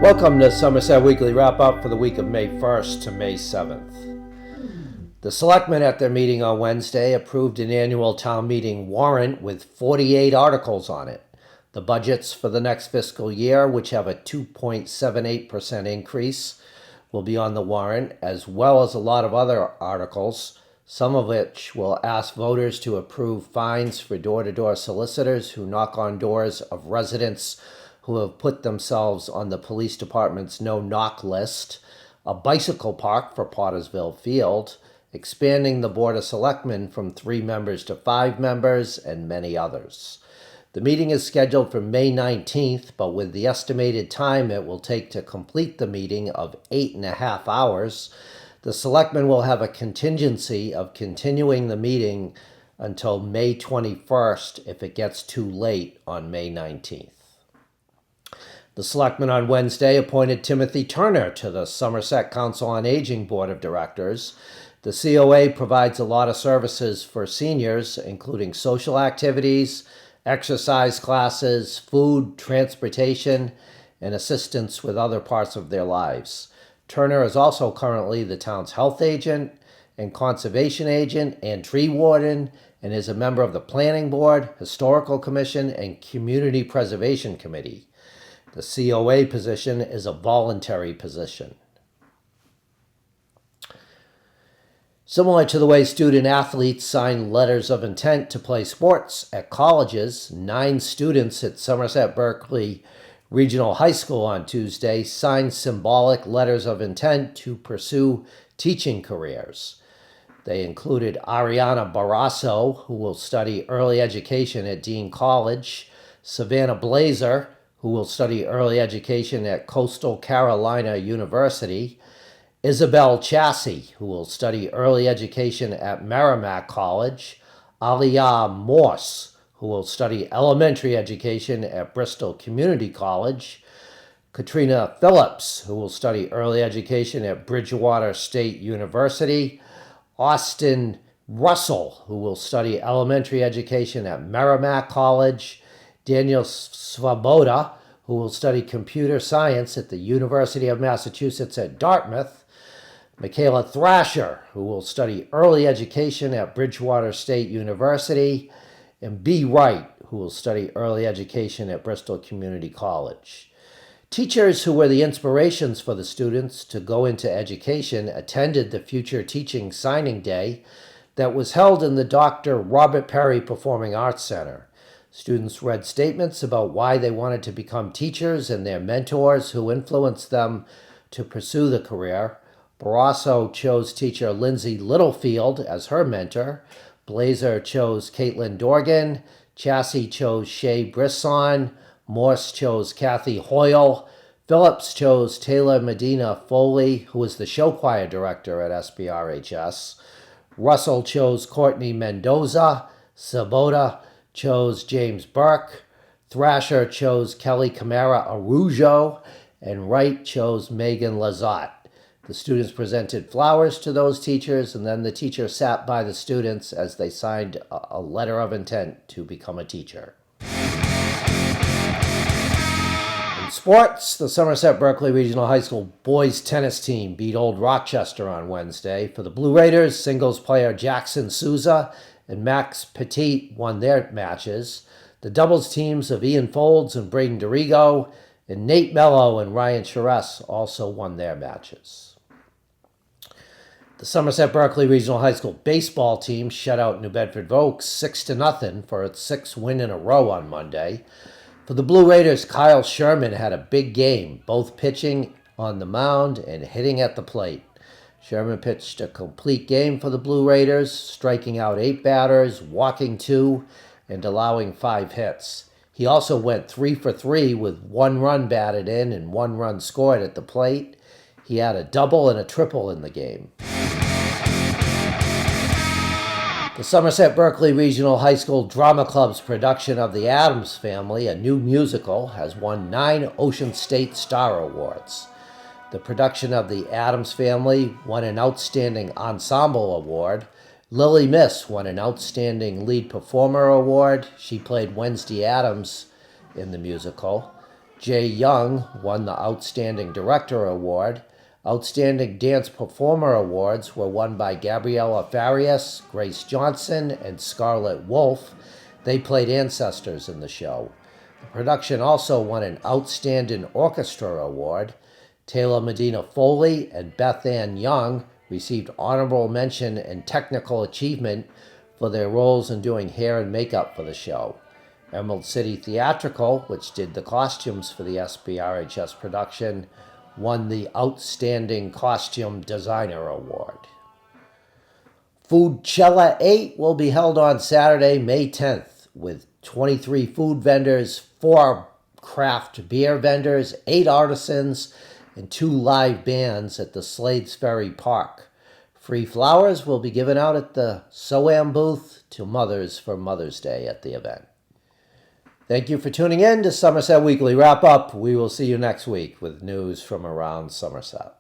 Welcome to Somerset Weekly Wrap-Up for the week of May 1st to May 7th. The Selectmen at their meeting on Wednesday approved an annual town meeting warrant with 48 articles on it. The budgets for the next fiscal year, which have a 2.78% increase, will be on the warrant, as well as a lot of other articles, some of which will ask voters to approve fines for door-to-door solicitors who knock on doors of residents who have put themselves on the police department's no-knock list, a bicycle park for Pottersville Field, expanding the Board of Selectmen from 3 members to 5 members, and many others. The meeting is scheduled for May 19th, but with the estimated time it will take to complete the meeting of 8.5 hours, the Selectmen will have a contingency of continuing the meeting until May 21st if it gets too late on May 19th. The Selectmen on Wednesday appointed Timothy Turner to the Somerset Council on Aging Board of Directors. The COA provides a lot of services for seniors, including social activities, exercise classes, food, transportation, and assistance with other parts of their lives. Turner is also currently the town's health agent and conservation agent and tree warden, and is a member of the Planning Board, Historical Commission, and Community Preservation Committee. The COA position is a voluntary position. Similar to the way student athletes sign letters of intent to play sports at colleges, 9 students at Somerset Berkeley Regional High School on Tuesday signed symbolic letters of intent to pursue teaching careers. They included Ariana Barrasso, who will study early education at Dean College, Savannah Blazer, who will study early education at Coastal Carolina University, Isabel Chassie, who will study early education at Merrimack College, Aliyah Morse, who will study elementary education at Bristol Community College, Katrina Phillips, who will study early education at Bridgewater State University, Austin Russell, who will study elementary education at Merrimack College, Daniel Svoboda, who will study computer science at the University of Massachusetts at Dartmouth, Michaela Thrasher, who will study early education at Bridgewater State University, and B. Wright, who will study early education at Bristol Community College. Teachers who were the inspirations for the students to go into education attended the Future Teaching Signing Day that was held in the Dr. Robert Perry Performing Arts Center. Students read statements about why they wanted to become teachers and their mentors who influenced them to pursue the career. Barrasso chose teacher Lindsay Littlefield as her mentor. Blazer chose Caitlin Dorgan. Chassie chose Shay Brisson. Morse chose Kathy Hoyle. Phillips chose Taylor Medina Foley, who is the show choir director at SBRHS. Russell chose Courtney Mendoza. Sabota chose James Burke. Thrasher chose Kelly Camara Arujo. And Wright chose Megan Lazat. The students presented flowers to those teachers, and then the teacher sat by the students as they signed a letter of intent to become a teacher. In sports, the Somerset Berkeley Regional High School boys tennis team beat Old Rochester on Wednesday. For the Blue Raiders, singles player Jackson Souza and Max Petit won their matches. The doubles teams of Ian Folds and Braden Dorigo and Nate Mello and Ryan Charest also won their matches. The Somerset Berkeley Regional High School baseball team shut out New Bedford Oaks 6-0 for its 6th win in a row on Monday. For the Blue Raiders, Kyle Sherman had a big game, both pitching on the mound and hitting at the plate. Sherman pitched a complete game for the Blue Raiders, striking out 8 batters, walking 2, and allowing 5 hits. He also went 3 for 3 with 1 run batted in and 1 run scored at the plate. He had a double and a triple in the game. The Somerset Berkeley Regional High School Drama Club's production of The Addams Family, a new musical, has won 9 Ocean State Star Awards. The production of The Addams Family won an Outstanding Ensemble Award. Lily Miss won an Outstanding Lead Performer Award. She played Wednesday Addams in the musical. Jay Young won the Outstanding Director Award. Outstanding Dance Performer Awards were won by Gabriella Farias, Grace Johnson, and Scarlett Wolf. They played ancestors in the show. The production also won an Outstanding Orchestra Award. Taylor Medina Foley and Beth Ann Young received honorable mention and technical achievement for their roles in doing hair and makeup for the show. Emerald City Theatrical, which did the costumes for the SBRHS production, won the Outstanding Costume Designer Award. Foodchella 8 will be held on Saturday, May 10th, with 23 food vendors, 4 craft beer vendors, 8 artisans, and 2 live bands at the Slades Ferry Park. Free flowers will be given out at the SOAM booth to mothers for Mother's Day at the event. Thank you for tuning in to Somerset Weekly Wrap-Up. We will see you next week with news from around Somerset.